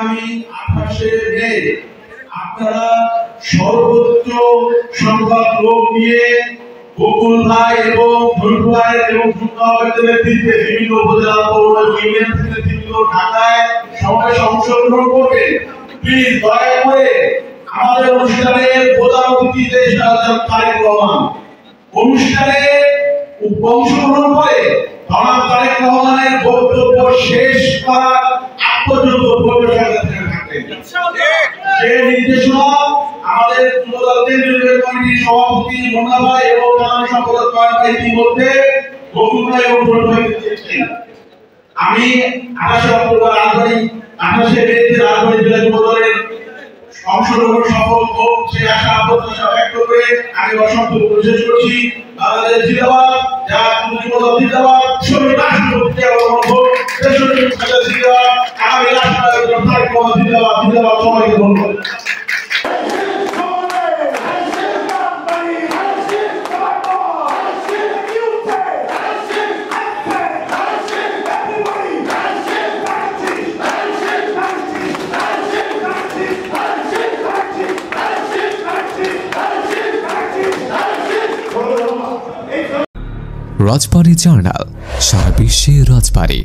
আগামী 28শে মে আপনারা সর্বোচ্চ সংখ্যক লোক নিয়ে বকুল ভাই এবং ধৈর্য ভাই এবং যুক্তবাদের নেতৃত্বে বিভিন্ন উপজেলা পৌর ইউনিয়ন থেকে নেতৃত্ব ঢাকায় সমাবেশে অংশগ্রহণ করবেন। প্লিজ দয়া করে আমাদের অনুষ্ঠানের প্রধান অতিথি তারেক রহমান অনুষ্ঠানে অংশগ্রহণ করে তারেক রহমানের বক্তব্য শেষ করার আগ পর্যন্ত সেই নির্দেশনা আমাদের যুবদল কেন্দ্রীয় কমিটির সভাপতি মোনা ভাই এবং সাধারণ সম্পাদক কয়েক ভাই ইতিমধ্যে বকুল ভাই এবং ধৈর্য ভাই দিয়েছেন। আমি 28 অক্টোবর রাজবাড়ী জেলা যুবদলের অংশগ্রহণ সফল হোক সে আশা প্রত্যাশা ব্যক্ত করে আমি অসংখ্য বিশেষ করছি। বাংলাদেশ জিন্দাবাদ, জাতীয় যুবদল জিন্দাবাদ, শহীদ রাষ্ট্রপতি জিন্দাবাদ, আগামী রাষ্ট্রনায়ক তারেক রহমান জিন্দাবাদ। জিন্দাবাদ, সবাইকে ধন্যবাদ। রাজবাড়ী জার্নাল, সারা বিশ্বে রাজবাড়ী।